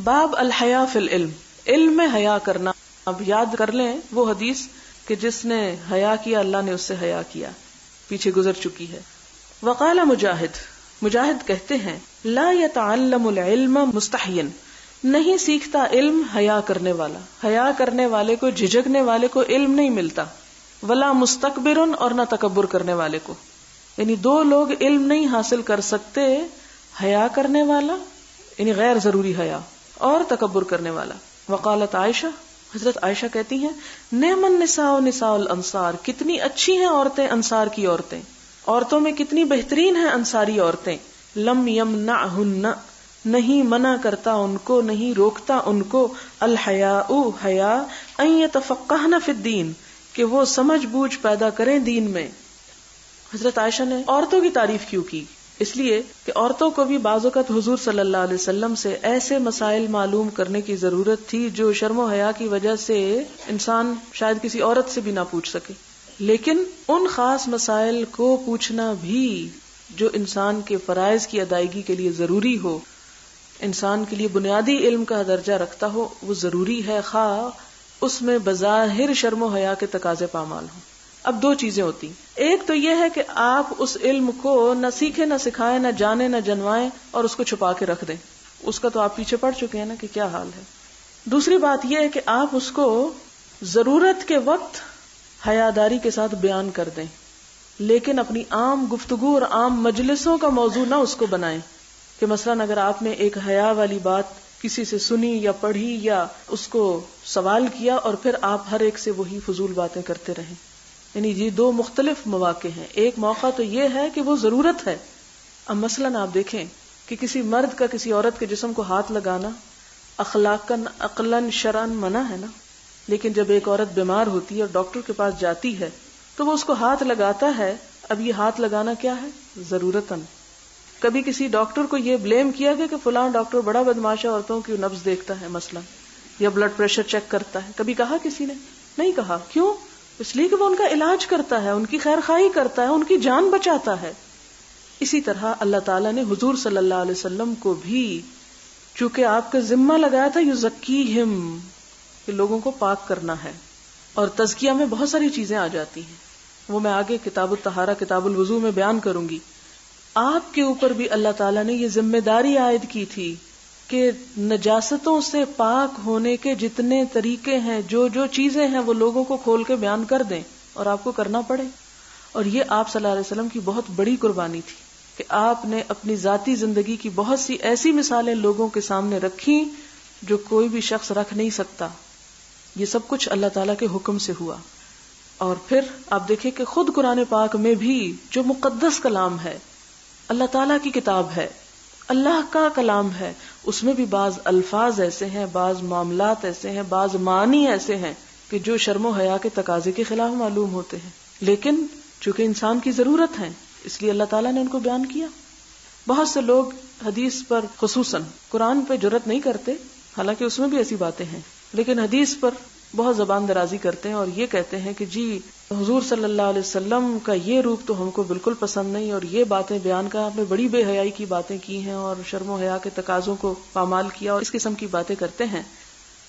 باب الحیا فی العلم، علم میں حیا کرنا. اب یاد کر لیں وہ حدیث کہ جس نے حیا کیا اللہ نے اس سے حیا کیا، پیچھے گزر چکی ہے. وقال مجاہد کہتے ہیں لا یتعلم العلم مستحین، نہیں سیکھتا علم حیا کرنے والا، حیا کرنے والے کو، جھجکنے والے کو علم نہیں ملتا. ولا مستکبرن، اور نہ تکبر کرنے والے کو. یعنی دو لوگ علم نہیں حاصل کر سکتے، حیا کرنے والا یعنی غیر ضروری حیا، اور تکبر کرنے والا. وقالت عائشہ، حضرت عائشہ کہتی ہیں نعم النساء نساء الانصار، کتنی اچھی ہیں عورتیں انصار کی عورتیں، عورتوں میں کتنی بہترین ہیں انصاری عورتیں. لم یمنعہن، نہیں منع کرتا ان کو، نہیں روکتا ان کو، الحیاء حیا، ان یتفقہن فی الدین، کہ وہ سمجھ بوجھ پیدا کریں دین میں. حضرت عائشہ نے عورتوں کی تعریف کیوں کی؟ اس لیے کہ عورتوں کو بھی بعض اوقات حضور صلی اللہ علیہ وسلم سے ایسے مسائل معلوم کرنے کی ضرورت تھی جو شرم و حیا کی وجہ سے انسان شاید کسی عورت سے بھی نہ پوچھ سکے، لیکن ان خاص مسائل کو پوچھنا بھی جو انسان کے فرائض کی ادائیگی کے لیے ضروری ہو، انسان کے لیے بنیادی علم کا درجہ رکھتا ہو، وہ ضروری ہے، خواہ اس میں بظاہر شرم و حیا کے تقاضے پامال ہوں. اب دو چیزیں ہوتی، ایک تو یہ ہے کہ آپ اس علم کو نہ سیکھیں نہ سکھائیں، نہ جانیں نہ جنوائیں، اور اس کو چھپا کے رکھ دیں. اس کا تو آپ پیچھے پڑ چکے ہیں نا کہ کیا حال ہے. دوسری بات یہ ہے کہ آپ اس کو ضرورت کے وقت حیاداری کے ساتھ بیان کر دیں، لیکن اپنی عام گفتگو اور عام مجلسوں کا موضوع نہ اس کو بنائیں. کہ مثلاً اگر آپ نے ایک حیا والی بات کسی سے سنی یا پڑھی یا اس کو سوال کیا اور پھر آپ ہر ایک سے وہی فضول باتیں کرتے رہیں. یعنی یہ دو مختلف مواقع ہیں. ایک موقع تو یہ ہے کہ وہ ضرورت ہے. اب مثلاً آپ دیکھیں کہ کسی مرد کا کسی عورت کے جسم کو ہاتھ لگانا اخلاقاً عقلاً شرعاً منع ہے نا، لیکن جب ایک عورت بیمار ہوتی ہے اور ڈاکٹر کے پاس جاتی ہے تو وہ اس کو ہاتھ لگاتا ہے. اب یہ ہاتھ لگانا کیا ہے؟ ضرورتاً. کبھی کسی ڈاکٹر کو یہ بلیم کیا گیا کہ فلاں ڈاکٹر بڑا بدماش ہے، عورتوں کی نبض دیکھتا ہے مثلا، یا بلڈ پریشر چیک کرتا ہے. کبھی کہا کسی نے؟ نہیں کہا. کیوں؟ اس لیے کہ وہ ان کا علاج کرتا ہے، ان کی خیر خواہی کرتا ہے، ان کی جان بچاتا ہے. اسی طرح اللہ تعالیٰ نے حضور صلی اللہ علیہ وسلم کو بھی چونکہ آپ کا ذمہ لگایا تھا یزکیہم، کہ لوگوں کو پاک کرنا ہے، اور تزکیہ میں بہت ساری چیزیں آ جاتی ہیں، وہ میں آگے کتاب الطہارہ کتاب الوضو میں بیان کروں گی. آپ کے اوپر بھی اللہ تعالیٰ نے یہ ذمہ داری عائد کی تھی کہ نجاستوں سے پاک ہونے کے جتنے طریقے ہیں، جو جو چیزیں ہیں، وہ لوگوں کو کھول کے بیان کر دیں اور آپ کو کرنا پڑے. اور یہ آپ صلی اللہ علیہ وسلم کی بہت بڑی قربانی تھی کہ آپ نے اپنی ذاتی زندگی کی بہت سی ایسی مثالیں لوگوں کے سامنے رکھی جو کوئی بھی شخص رکھ نہیں سکتا. یہ سب کچھ اللہ تعالیٰ کے حکم سے ہوا. اور پھر آپ دیکھیں کہ خود قرآن پاک میں بھی جو مقدس کلام ہے، اللہ تعالیٰ کی کتاب ہے، اللہ کا کلام ہے، اس میں بھی بعض الفاظ ایسے ہیں، بعض معاملات ایسے ہیں، بعض معنی ایسے ہیں کہ جو شرم و حیا کے تقاضے کے خلاف معلوم ہوتے ہیں، لیکن چونکہ انسان کی ضرورت ہے اس لیے اللہ تعالیٰ نے ان کو بیان کیا. بہت سے لوگ حدیث پر خصوصاً قرآن پہ جرأت نہیں کرتے، حالانکہ اس میں بھی ایسی باتیں ہیں، لیکن حدیث پر بہت زبان درازی کرتے ہیں اور یہ کہتے ہیں کہ جی حضور صلی اللہ علیہ وسلم کا یہ روپ تو ہم کو بالکل پسند نہیں، اور یہ باتیں بیان کا آپ نے بڑی بے حیائی کی باتیں کی ہیں اور شرم و حیا کے تقاضوں کو پامال کیا، اور اس قسم کی باتیں کرتے ہیں.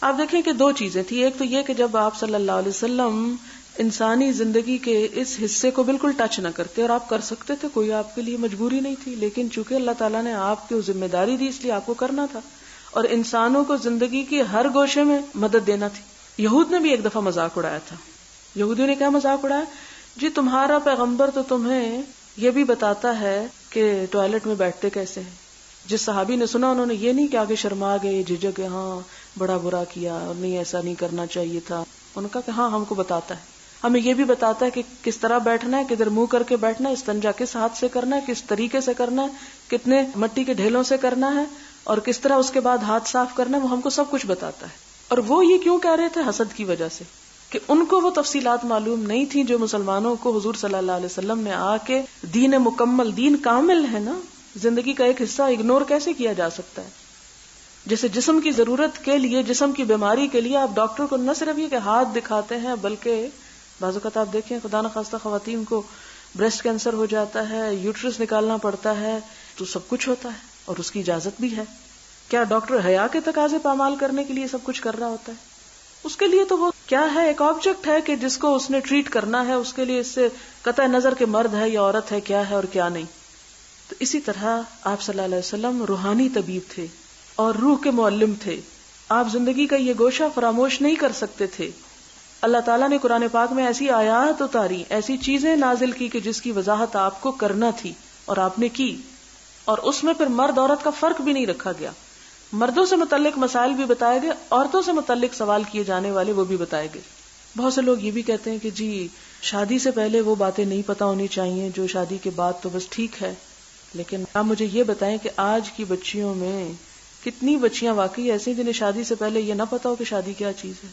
آپ دیکھیں کہ دو چیزیں تھی. ایک تو یہ کہ جب آپ صلی اللہ علیہ وسلم انسانی زندگی کے اس حصے کو بالکل ٹچ نہ کرتے، اور آپ کر سکتے تھے، کوئی آپ کے لیے مجبوری نہیں تھی، لیکن چونکہ اللہ تعالیٰ نے آپ کو ذمہ داری دی اس لیے آپ کو کرنا تھا، اور انسانوں کو زندگی کے ہر گوشے میں مدد دینا تھی. یہود نے بھی ایک دفعہ مذاق اڑایا تھا. یہودیوں نے کیا مذاق اڑایا؟ جی تمہارا پیغمبر تو تمہیں یہ بھی بتاتا ہے کہ ٹوائلٹ میں بیٹھتے کیسے ہیں. جس صحابی نے سنا انہوں نے یہ نہیں کہ آگے شرما گئے، جھجک گئے، ہاں بڑا برا کیا اور نہیں ایسا نہیں کرنا چاہیے تھا. انہوں نے کہا کہ ہاں ہم کو بتاتا ہے، ہمیں یہ بھی بتاتا ہے کہ کس طرح بیٹھنا ہے، کدھر منہ کر کے بیٹھنا ہے، استنجا کس ہاتھ سے کرنا ہے، کس طریقے سے کرنا ہے، کتنے مٹی کے ڈھیلوں سے کرنا ہے، اور کس طرح اس کے بعد ہاتھ صاف کرنا ہے. وہ ہم کو سب کچھ بتاتا ہے. اور وہ یہ کیوں کہہ رہے تھے؟ حسد کی وجہ سے، کہ ان کو وہ تفصیلات معلوم نہیں تھی جو مسلمانوں کو حضور صلی اللہ علیہ وسلم نے آ کے دین مکمل، دین کامل ہے نا، زندگی کا ایک حصہ اگنور کیسے کیا جا سکتا ہے. جیسے جسم کی ضرورت کے لیے، جسم کی بیماری کے لیے آپ ڈاکٹر کو نہ صرف یہ کہ ہاتھ دکھاتے ہیں، بلکہ بعض اوقات آپ دیکھیں خدا نخواستہ خواتین کو بریسٹ کینسر ہو جاتا ہے، یوٹرس نکالنا پڑتا ہے، تو سب کچھ ہوتا ہے اور اس کی اجازت بھی ہے. کیا ڈاکٹر حیا کے تقاضے پامال کرنے کے لیے سب کچھ کر رہا ہوتا ہے؟ اس کے لیے تو وہ کیا ہے، ایک آبجیکٹ ہے کہ جس کو اس نے ٹریٹ کرنا ہے، اس کے لیے اس سے قطع نظر کہ مرد ہے یا عورت ہے، کیا ہے اور کیا نہیں. تو اسی طرح آپ صلی اللہ علیہ وسلم روحانی طبیب تھے اور روح کے معلم تھے. آپ زندگی کا یہ گوشہ فراموش نہیں کر سکتے تھے. اللہ تعالیٰ نے قرآن پاک میں ایسی آیات اتاری، ایسی چیزیں نازل کی کہ جس کی وضاحت آپ کو کرنا تھی اور آپ نے کی، اور اس میں پھر مرد عورت کا فرق بھی نہیں رکھا گیا. مردوں سے متعلق مسائل بھی بتائے گئے، عورتوں سے متعلق سوال کیے جانے والے وہ بھی بتائے گئے. بہت سے لوگ یہ بھی کہتے ہیں کہ جی شادی سے پہلے وہ باتیں نہیں پتا ہونی چاہیے جو شادی کے بعد تو بس ٹھیک ہے. لیکن آپ مجھے یہ بتائیں کہ آج کی بچیوں میں کتنی بچیاں واقعی ایسی ہیں جنہیں شادی سے پہلے یہ نہ پتا ہو کہ شادی کیا چیز ہے.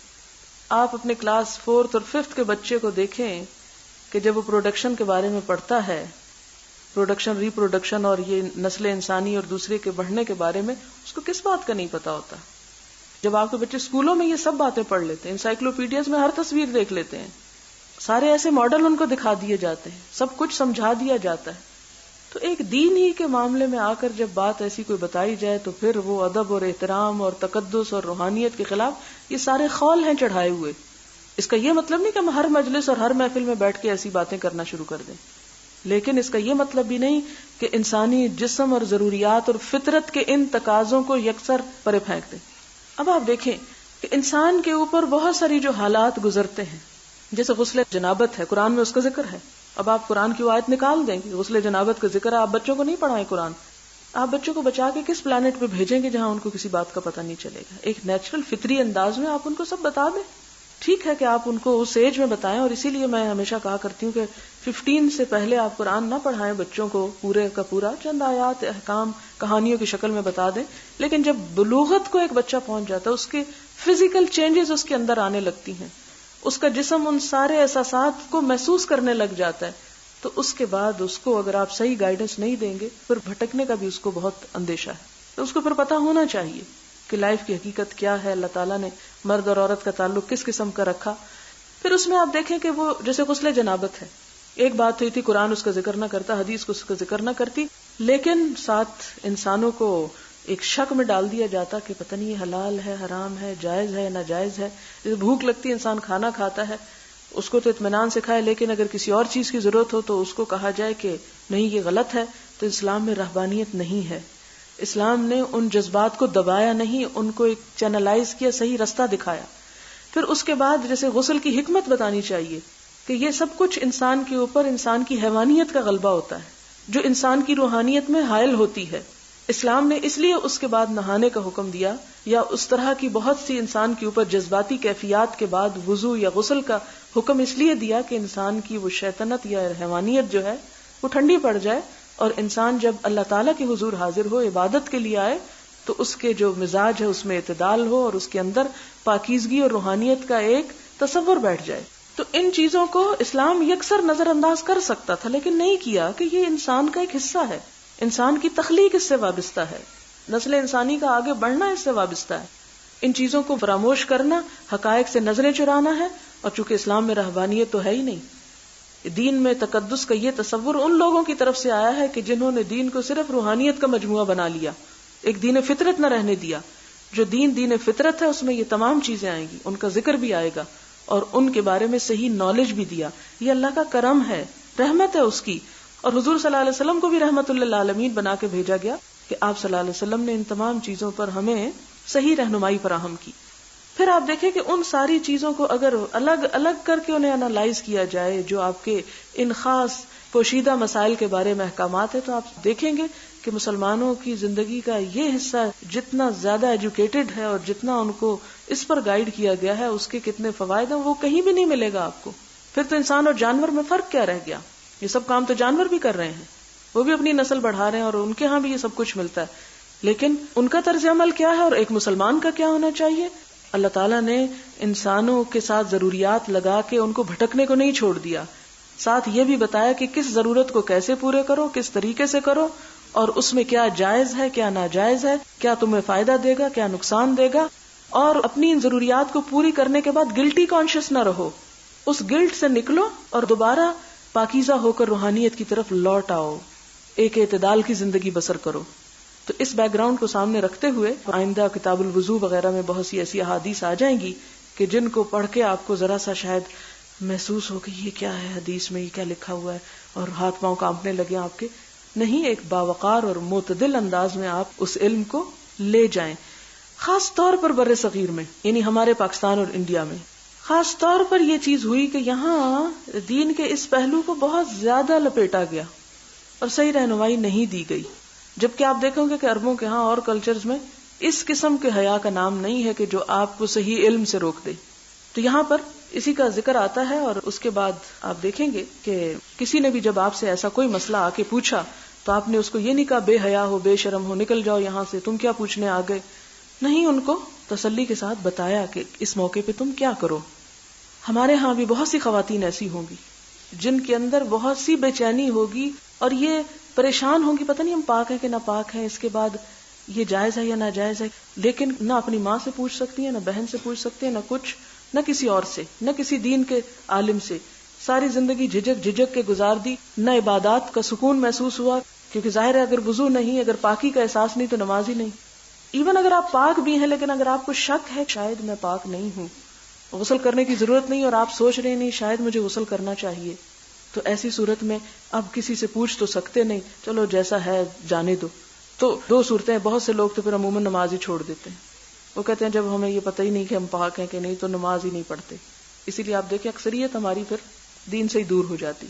آپ اپنے کلاس 4 اور 5 کے بچے کو دیکھیں کہ جب وہ پروڈکشن کے بارے میں پڑھتا ہے، پروڈکشن، ری پروڈکشن اور یہ نسل انسانی اور دوسرے کے بڑھنے کے بارے میں، اس کو کس بات کا نہیں پتا ہوتا. جب آپ کے بچے اسکولوں میں یہ سب باتیں پڑھ لیتے ہیں، انسائکلوپیڈیاز میں ہر تصویر دیکھ لیتے ہیں، سارے ایسے ماڈل ان کو دکھا دیے جاتے ہیں، سب کچھ سمجھا دیا جاتا ہے، تو ایک دین ہی کے معاملے میں آ کر جب بات ایسی کوئی بتائی جائے تو پھر وہ ادب اور احترام اور تقدس اور روحانیت کے خلاف یہ سارے خول ہیں چڑھائے ہوئے. اس کا یہ مطلب نہیں کہ ہم ہر مجلس اور ہر محفل میں بیٹھ کے ایسی باتیں کرنا شروع کر دیں، لیکن اس کا یہ مطلب بھی نہیں کہ انسانی جسم اور ضروریات اور فطرت کے ان تقاضوں کو یکسر پرے پھینک دیں. اب آپ دیکھیں کہ انسان کے اوپر بہت ساری جو حالات گزرتے ہیں، جیسے غسل جنابت ہے، قرآن میں اس کا ذکر ہے. اب آپ قرآن کی آیت نکال دیں گے، غسل جنابت کا ذکر ہے، آپ بچوں کو نہیں پڑھائیں قرآن. آپ بچوں کو بچا کے کس پلانٹ پہ بھیجیں گے جہاں ان کو کسی بات کا پتہ نہیں چلے گا. ایک نیچرل فطری انداز میں آپ ان کو سب بتا دیں. ٹھیک ہے کہ آپ ان کو اس ایج میں بتائیں، اور اسی لیے میں ہمیشہ کہا کرتی ہوں کہ 15 سے پہلے آپ قرآن نہ پڑھائیں بچوں کو پورے کا پورا، چند آیات احکام کہانیوں کی شکل میں بتا دیں. لیکن جب بلوغت کو ایک بچہ پہنچ جاتا ہے، اس کے فزیکل چینجز اس کے اندر آنے لگتی ہیں، اس کا جسم ان سارے احساسات کو محسوس کرنے لگ جاتا ہے، تو اس کے بعد اس کو اگر آپ صحیح گائیڈنس نہیں دیں گے، پھر بھٹکنے کا بھی اس کو بہت اندیشہ ہے. تو اس کو پھر پتا ہونا چاہیے کہ لائف کی حقیقت کیا ہے، اللہ تعالیٰ نے مرد اور عورت کا تعلق کس قسم کا رکھا. پھر اس میں آپ دیکھیں کہ وہ جیسے غسل جنابت ہے، ایک بات تو یہ تھی قرآن اس کا ذکر نہ کرتا، حدیث کو اس کا ذکر نہ کرتی، لیکن ساتھ انسانوں کو ایک شک میں ڈال دیا جاتا کہ پتہ نہیں یہ حلال ہے، حرام ہے، جائز ہے، ناجائز ہے. جیسے بھوک لگتی ہے، انسان کھانا کھاتا ہے، اس کو تو اطمینان سے کھائے، لیکن اگر کسی اور چیز کی ضرورت ہو تو اس کو کہا جائے کہ نہیں یہ غلط ہے. تو اسلام میں رہبانیت نہیں ہے. اسلام نے ان جذبات کو دبایا نہیں، ان کو ایک چینلائز کیا، صحیح رستہ دکھایا. پھر اس کے بعد جیسے غسل کی حکمت بتانی چاہیے کہ یہ سب کچھ انسان کے اوپر انسان کی حیوانیت کا غلبہ ہوتا ہے جو انسان کی روحانیت میں حائل ہوتی ہے. اسلام نے اس لیے اس کے بعد نہانے کا حکم دیا، یا اس طرح کی بہت سی انسان کے اوپر جذباتی کیفیات کے بعد وضو یا غسل کا حکم اس لیے دیا کہ انسان کی وہ شیطنت یا حیوانیت جو ہے وہ ٹھنڈی پڑ جائے، اور انسان جب اللہ تعالیٰ کے حضور حاضر ہو، عبادت کے لیے آئے، تو اس کے جو مزاج ہے اس میں اعتدال ہو اور اس کے اندر پاکیزگی اور روحانیت کا ایک تصور بیٹھ جائے. تو ان چیزوں کو اسلام یکسر نظر انداز کر سکتا تھا، لیکن نہیں کیا کہ یہ انسان کا ایک حصہ ہے، انسان کی تخلیق اس سے وابستہ ہے، نسل انسانی کا آگے بڑھنا اس سے وابستہ ہے. ان چیزوں کو فراموش کرنا حقائق سے نظریں چرانا ہے. اور چونکہ اسلام میں رہبانیت تو ہے ہی نہیں، دین میں تقدس کا یہ تصور ان لوگوں کی طرف سے آیا ہے کہ جنہوں نے دین کو صرف روحانیت کا مجموعہ بنا لیا، ایک دین فطرت نہ رہنے دیا. جو دین فطرت ہے اس میں یہ تمام چیزیں آئیں گی، ان کا ذکر بھی آئے گا اور ان کے بارے میں صحیح نالج بھی دیا. یہ اللہ کا کرم ہے، رحمت ہے اس کی. اور حضور صلی اللہ علیہ وسلم کو بھی رحمت للعالمین بنا کے بھیجا گیا کہ آپ صلی اللہ علیہ وسلم نے ان تمام چیزوں پر ہمیں صحیح رہنمائی فراہم کی. پھر آپ دیکھیں کہ ان ساری چیزوں کو اگر الگ الگ کر کے انہیں انالائز کیا جائے، جو آپ کے ان خاص پوشیدہ مسائل کے بارے میں احکامات ہیں، تو آپ دیکھیں گے کہ مسلمانوں کی زندگی کا یہ حصہ جتنا زیادہ ایجوکیٹڈ ہے اور جتنا ان کو اس پر گائیڈ کیا گیا ہے، اس کے کتنے فوائد ہیں وہ کہیں بھی نہیں ملے گا آپ کو. پھر تو انسان اور جانور میں فرق کیا رہ گیا؟ یہ سب کام تو جانور بھی کر رہے ہیں، وہ بھی اپنی نسل بڑھا رہے ہیں اور ان کے ہاں بھی یہ سب کچھ ملتا ہے، لیکن ان کا طرز عمل کیا ہے اور ایک مسلمان کا کیا ہونا چاہیے؟ اللہ تعالیٰ نے انسانوں کے ساتھ ضروریات لگا کے ان کو بھٹکنے کو نہیں چھوڑ دیا، ساتھ یہ بھی بتایا کہ کس ضرورت کو کیسے پورے کرو، کس طریقے سے کرو، اور اس میں کیا جائز ہے، کیا ناجائز ہے، کیا تمہیں فائدہ دے گا، کیا نقصان دے گا. اور اپنی ان ضروریات کو پوری کرنے کے بعد گلٹی کانشیس نہ رہو، اس گلٹ سے نکلو اور دوبارہ پاکیزہ ہو کر روحانیت کی طرف لوٹ آؤ، ایک اعتدال کی زندگی بسر کرو. تو تو اس بیک گراؤنڈ کو سامنے رکھتے ہوئے آئندہ کتاب الوضو وغیرہ میں بہت سی ایسی احادیث آ جائیں گی کہ جن کو پڑھ کے آپ کو ذرا سا شاید محسوس ہو کہ یہ کیا ہے حدیث میں، یہ کیا لکھا ہوا ہے، اور ہاتھ پاؤں کانپنے لگے آپ کے. نہیں، ایک باوقار اور معتدل انداز میں آپ اس علم کو لے جائیں. خاص طور پر بر صغیر میں، یعنی ہمارے پاکستان اور انڈیا میں خاص طور پر یہ چیز ہوئی کہ یہاں دین کے اس پہلو کو بہت زیادہ لپیٹا گیا اور صحیح رہنمائی نہیں دی گئی. جبکہ آپ دیکھو گے کہ عربوں کے ہاں اور کلچرز میں اس قسم کے حیا کا نام نہیں ہے کہ جو آپ کو صحیح علم سے روک دے. تو یہاں پر اسی کا ذکر آتا ہے. اور اس کے بعد آپ دیکھیں گے کہ کسی نے بھی جب آپ سے ایسا کوئی مسئلہ آ کے پوچھا تو آپ نے اس کو یہ نہیں کہا بے حیا ہو، بے شرم ہو، نکل جاؤ یہاں سے، تم کیا پوچھنے آ گئے. نہیں، ان کو تسلی کے ساتھ بتایا کہ اس موقع پہ تم کیا کرو. ہمارے ہاں بھی بہت سی خواتین ایسی ہوں گی جن کے اندر بہت سی بے چینی ہوگی اور یہ پریشان ہوں گی، پتہ نہیں ہم پاک ہیں کہ نہ پاک ہیں، اس کے بعد یہ جائز ہے یا ناجائز ہے. لیکن نہ اپنی ماں سے پوچھ سکتی ہیں، نہ بہن سے پوچھ سکتی ہیں، نہ کچھ، نہ کسی اور سے، نہ کسی دین کے عالم سے. ساری زندگی جھجک کے گزار دی. نہ عبادات کا سکون محسوس ہوا، کیونکہ ظاہر ہے اگر وضو نہیں، اگر پاکی کا احساس نہیں تو نماز ہی نہیں. ایون اگر آپ پاک بھی ہیں لیکن اگر آپ کو شک ہے شاید میں پاک نہیں ہوں، غسل کرنے کی ضرورت نہیں اور آپ سوچ رہے نہیں شاید مجھے غسل کرنا چاہیے، تو ایسی صورت میں اب کسی سے پوچھ تو سکتے نہیں، چلو جیسا ہے جانے دو. تو دو صورتیں، بہت سے لوگ تو پھر عموماً نماز ہی چھوڑ دیتے ہیں. وہ کہتے ہیں جب ہمیں یہ پتہ ہی نہیں کہ ہم پاک ہیں کہ نہیں تو نماز ہی نہیں پڑھتے. اسی لیے آپ دیکھیں اکثریت ہماری پھر دین سے ہی دور ہو جاتی.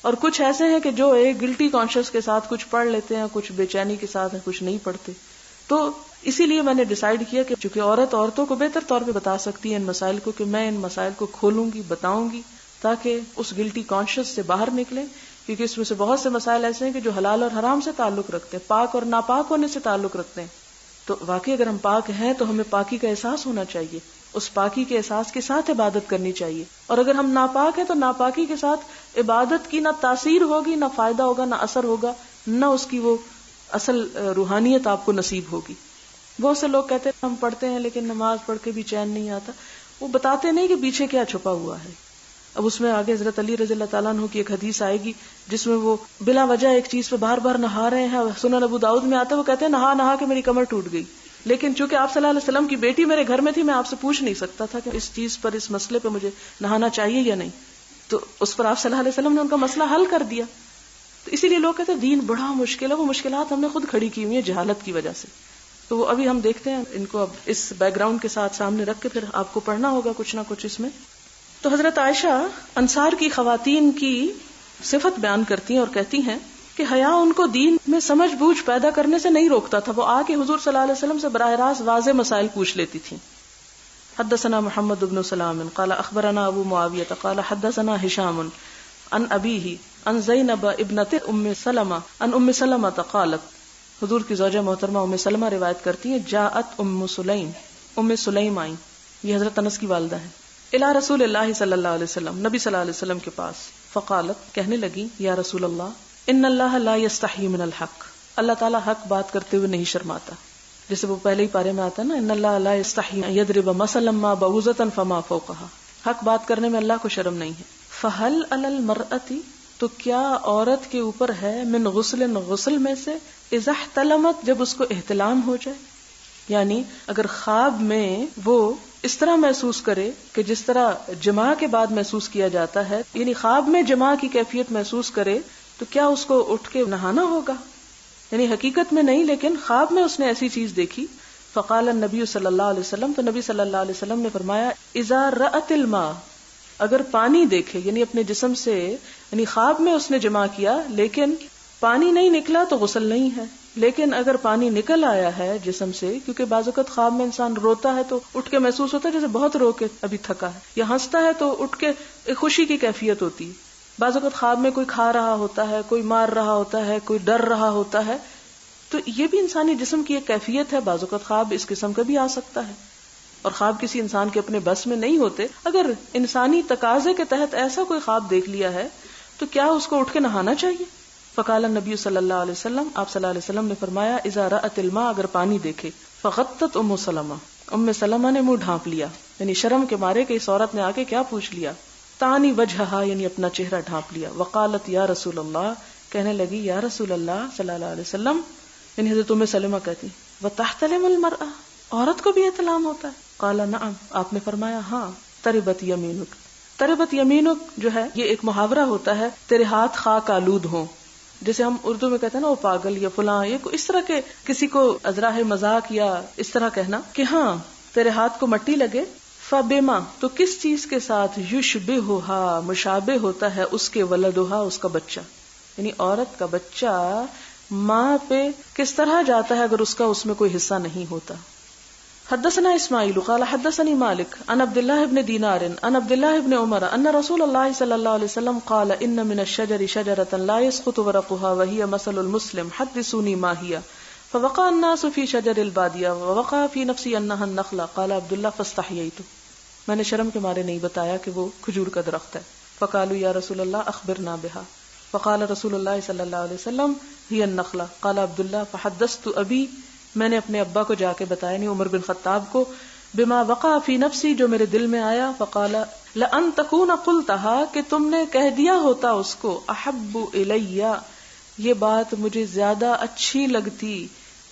اور کچھ ایسے ہیں کہ جو ایک گلٹی کانشیس کے ساتھ کچھ پڑھ لیتے ہیں، کچھ بے چینی کے ساتھ ہیں، کچھ نہیں پڑھتے. تو اسی لیے میں نے ڈیسائیڈ کیا کہ چونکہ عورتوں کو بہتر طور پہ بتا سکتی ہے ان مسائل کو، کہ میں ان مسائل کو کھولوں گی، بتاؤں گی، تاکہ اس گلٹی کانشیس سے باہر نکلیں. کیونکہ اس میں سے بہت سے مسائل ایسے ہیں کہ جو حلال اور حرام سے تعلق رکھتے ہیں، پاک اور ناپاک ہونے سے تعلق رکھتے ہیں. تو واقعی اگر ہم پاک ہیں تو ہمیں پاکی کا احساس ہونا چاہیے، اس پاکی کے احساس کے ساتھ عبادت کرنی چاہیے. اور اگر ہم ناپاک ہیں تو ناپاکی کے ساتھ عبادت کی نہ تاثیر ہوگی، نہ فائدہ ہوگا، نہ اثر ہوگا، نہ اس کی وہ اصل روحانیت آپ کو نصیب ہوگی. بہت سے لوگ کہتے ہیں ہم پڑھتے ہیں لیکن نماز پڑھ کے بھی چین نہیں آتا. وہ بتاتے نہیں کہ پیچھے کیا چھپا ہوا ہے. اب اس میں آگے حضرت علی رضی اللہ تعالیٰ عنہ کی ایک حدیث آئے گی جس میں وہ بلا وجہ ایک چیز پہ بار بار نہا رہے ہیں. سنن ابو داؤد میں آتا ہے وہ کہتے ہیں نہا کے میری کمر ٹوٹ گئی. لیکن چونکہ آپ صلی اللہ علیہ وسلم کی بیٹی میرے گھر میں تھی، میں آپ سے پوچھ نہیں سکتا تھا کہ اس چیز پر، اس مسئلے پہ مجھے نہانا چاہیے یا نہیں. تو اس پر آپ صلی اللہ علیہ وسلم نے ان کا مسئلہ حل کر دیا. تو اسی لیے لوگ کہتے ہیں دین بڑا مشکل ہے. وہ مشکلات ہم نے خود کھڑی کی ہوئی ہیں جہالت کی وجہ سے. تو وہ ابھی ہم دیکھتے ہیں ان کو اب اس بیک گراؤنڈ کے ساتھ سامنے رکھ کے پھر آپ کو پڑھنا ہوگا کچھ نہ کچھ اس میں. تو حضرت عائشہ انصار کی خواتین کی صفت بیان کرتی ہیں اور کہتی ہیں کہ حیا ان کو دین میں سمجھ بوجھ پیدا کرنے سے نہیں روکتا تھا. وہ آ کے حضور صلی اللہ علیہ وسلم سے براہ راست واضح مسائل پوچھ لیتی تھیں. حدثنا محمد بن سلام قال اخبرنا ابو معاویہ قال حدثنا ہشام عن ابیہ عن زینب ابنۃ ام سلمہ عن ام سلمہ قالت، حضور کی زوجہ محترمہ ام سلمہ روایت کرتی ہیں، جاءت ام سلیم آئیں، یہ حضرت انس کی والدہ ہیں، الی رسول اللہ صلی اللہ علیہ وسلم، نبی صلی اللہ علیہ وسلم کے پاس. فقالت، کہنے لگی، یا رسول اللہ ان اللہ لا یستحی من الحق، اللہ تعالیٰ حق بات کرتے ہوئے نہیں شرماتا. جیسے وہ پہلے ہی پارے میں آتا ہے نا، ان اللہ لا یستحی یضرب مثلا ما بعوضۃ فما فوقها، حق بات کرنے میں اللہ کو شرم نہیں ہے. فہل علی المرأۃ، تو کیا عورت کے اوپر ہے، من غسل میں سے، اذا احتلمت، جب اس کو احتلام ہو جائے، یعنی اگر خواب میں وہ اس طرح محسوس کرے کہ جس طرح جماع کے بعد محسوس کیا جاتا ہے، یعنی خواب میں جماع کی کیفیت محسوس کرے، تو کیا اس کو اٹھ کے نہانا ہوگا؟ یعنی حقیقت میں نہیں لیکن خواب میں اس نے ایسی چیز دیکھی. فقال النبی صلی اللہ علیہ وسلم، تو نبی صلی اللہ علیہ وسلم نے فرمایا، اذا رأت الماء، اگر پانی دیکھے، یعنی اپنے جسم سے، یعنی خواب میں اس نے جماع کیا لیکن پانی نہیں نکلا تو غسل نہیں ہے. لیکن اگر پانی نکل آیا ہے جسم سے، کیونکہ بعض اوقات خواب میں انسان روتا ہے تو اٹھ کے محسوس ہوتا ہے جیسے بہت رو کے ابھی تھکا ہے، یا ہنستا ہے تو اٹھ کے ایک خوشی کی کیفیت ہوتی ہے. بعض اوقات خواب میں کوئی کھا رہا ہوتا ہے، کوئی مار رہا ہوتا ہے، کوئی ڈر رہا ہوتا ہے، تو یہ بھی انسانی جسم کی ایک کیفیت ہے. بعض اوقات خواب اس قسم کا بھی آ سکتا ہے، اور خواب کسی انسان کے اپنے بس میں نہیں ہوتے. اگر انسانی تقاضے کے تحت ایسا کوئی خواب دیکھ لیا ہے تو کیا اس کو اٹھ کے نہانا چاہیے؟ فقال النبی صلی اللہ علیہ وسلم، آپ صلی اللہ علیہ وسلم نے فرمایا، اذا رأت الماء، اگر پانی دیکھے. فغطت ام سلمہ نے منہ ڈھانپ لیا، یعنی شرم کے مارے کہ اس عورت نے آ کے کیا پوچھ لیا. تانی وجہہا، یعنی اپنا چہرہ ڈھانپ لیا. وقالت یا رسول اللہ، کہنے لگی یا رسول اللہ صلی اللہ علیہ وسلم، یعنی حضرت ام سلمہ کہتی وَتَحْتَلِمُ الْمَرْأَةُ، عورت کو بھی احتلام ہوتا ہے؟ قال نعم، آپ نے فرمایا ہاں. تربت یمینک، تربت یمینک جو ہے یہ ایک محاورہ ہوتا ہے تیرے ہاتھ خاک آلود ہوں. جیسے ہم اردو میں کہتے ہیں نا وہ پاگل یا فلاں، یہ اس طرح کے کسی کو ازراہ مذاق یا اس طرح کہنا کہ ہاں تیرے ہاتھ کو مٹی لگے. فبما، تو کس چیز کے ساتھ یشبہھا، مشابہ ہوتا ہے اس کے ولدھا، اس کا بچہ. یعنی عورت کا بچہ ماں پہ کس طرح جاتا ہے اگر اس کا اس میں کوئی حصہ نہیں ہوتا. حدثنا اسماعیل قال حدثني مالک عن عبد الله بن دینار عن عبد الله بن عمر ان رسول الله صلی اللہ علیہ وسلم قال ان من الشجر شجرة لا يسقط ورقها وهي مثل المسلم حدثوني ما هي فوقع الناس في شجر البادية ووقع في نفسي انها النخلة. قال عبد الله فاستحييت، میں نے شرم کے مارے نہیں بتایا کہ وہ کھجور کا درخت ہے. فقالوا یا رسول اللہ اخبرنا بها، فقال رسول اللہ صلی اللہ علیہ وسلم هي النخلة. قال عبد الله فحدثت ابی، میں نے اپنے ابا کو جا کے بتایا، نہیں عمر بن خطاب کو، بما وقع فی نفسی، جو میرے دل میں آیا. فقال لأن تكون قلتها، کہ تم نے کہہ دیا ہوتا اس کو، احب الی، یہ بات مجھے زیادہ اچھی لگتی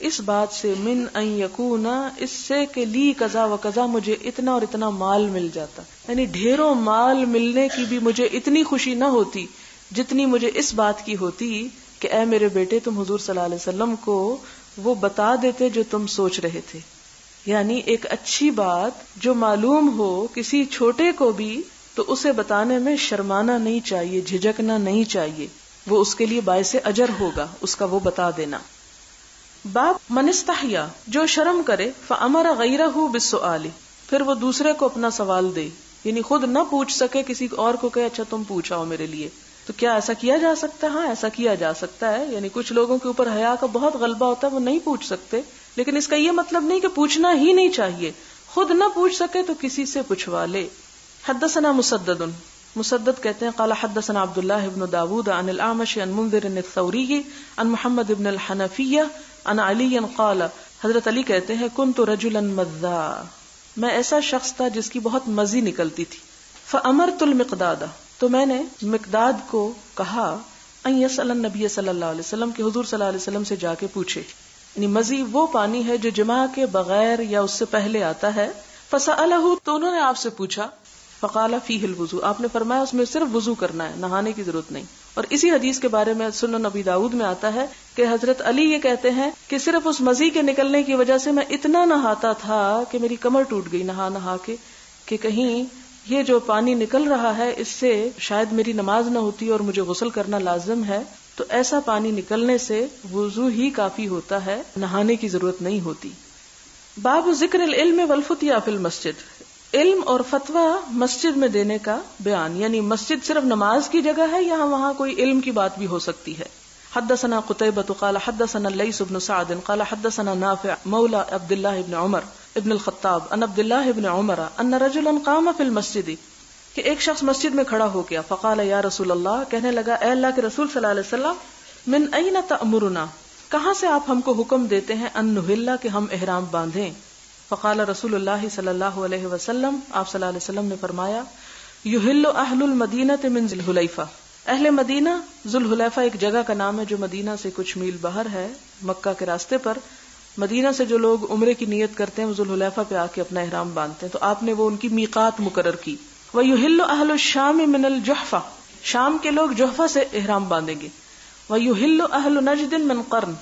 اس بات سے، من ان یکون، اس سے کہ لی کذا و کذا، مجھے اتنا اور اتنا مال مل جاتا. یعنی ڈھیروں مال ملنے کی بھی مجھے اتنی خوشی نہ ہوتی جتنی مجھے اس بات کی ہوتی کہ اے میرے بیٹے تم حضور صلی اللہ علیہ وسلم کو وہ بتا دیتے جو تم سوچ رہے تھے. یعنی ایک اچھی بات جو معلوم ہو کسی چھوٹے کو بھی تو اسے بتانے میں شرمانا نہیں چاہیے، جھجکنا نہیں چاہیے، وہ اس کے لیے باعث اجر ہوگا اس کا وہ بتا دینا. باب من استحیا، جو شرم کرے، فامر غیرہ بالسؤال، پھر وہ دوسرے کو اپنا سوال دے، یعنی خود نہ پوچھ سکے کسی اور کو کہ اچھا تم پوچھاؤ میرے لیے. تو کیا ایسا کیا جا سکتا ہے؟ ہاں ایسا کیا جا سکتا ہے. یعنی کچھ لوگوں کے اوپر حیا کا بہت غلبہ ہوتا ہے، وہ نہیں پوچھ سکتے، لیکن اس کا یہ مطلب نہیں کہ پوچھنا ہی نہیں چاہیے. خود نہ پوچھ سکے تو کسی سے پوچھوا لے. حدثنا مسدد کہتے ہیں قال حدثنا عبد الله بن داود عن الاعمش عن منذر الثوری عن محمد بن الحنفیہ عن علی قال، حضرت علی کہتے ہیں كنت رجلا مذا، میں ایسا شخص تھا جس کی بہت مزی نکلتی تھی. فامرت المقداد، تو میں نے مقداد کو کہا ان یسأل النبی صلی اللہ علیہ وسلم، کہ حضور صلی اللہ علیہ وسلم سے جا کے پوچھے. یعنی مزی وہ پانی ہے جو جماع کے بغیر یا اس سے پہلے آتا ہے. فسألہ، تو انہوں نے آپ سے پوچھا. فقال فیہ الوضوء، آپ نے فرمایا اس میں صرف وضو کرنا ہے، نہانے کی ضرورت نہیں. اور اسی حدیث کے بارے میں سنن ابی داؤد میں آتا ہے کہ حضرت علی یہ کہتے ہیں کہ صرف اس مزی کے نکلنے کی وجہ سے میں اتنا نہاتا تھا کہ میری کمر ٹوٹ گئی نہا نہا کے، کہ کہیں یہ جو پانی نکل رہا ہے اس سے شاید میری نماز نہ ہوتی اور مجھے غسل کرنا لازم ہے. تو ایسا پانی نکلنے سے وضو ہی کافی ہوتا ہے، نہانے کی ضرورت نہیں ہوتی. باب ذکر العلم والفتیا فی المسجد، علم اور فتویٰ مسجد میں دینے کا بیان. یعنی مسجد صرف نماز کی جگہ ہے یا وہاں کوئی علم کی بات بھی ہو سکتی ہے. حدثنا قتيبة قال حدثنا الليث بن سعد قال حدثنا نافع مولى عبد الله بن عمر ابن الخطاب ان عبد الله بن عمر ان رجلا قام في المسجد، کہ ایک شخص مسجد میں کھڑا ہو گیا. فقال یا رسول اللہ، کہنے لگا اے اللہ کے رسول صلی اللہ علیہ وسلم، من این تأمرنا، کہاں سے آپ ہم کو حکم دیتے ہیں، ان نحل، کہ ہم احرام باندھیں. فقال رسول اللہ صلی اللہ علیہ وسلم، آپ صلی اللہ علیہ وسلم نے فرمایا، یحل اہل المدینہ من ذی الحلیفہ، اہل مدینہ، ذو الحلیفہ ایک جگہ کا نام ہے جو مدینہ سے کچھ میل باہر ہے، مکہ کے راستے پر. مدینہ سے جو لوگ عمرے کی نیت کرتے ہیں وہ ذو الحلیفہ پہ آ کے اپنا احرام باندھتے ہیں، تو آپ نے وہ ان کی میقات مقرر کی. وَيُحِلُّ أَهْلُ الشَّامِ مِنَ الْجُحْفَةِ، شام کے لوگ جحفہ سے احرام باندھیں گے. وَيُحِلُّ أَهْلُ نَجْدٍ مِنْ قَرْن،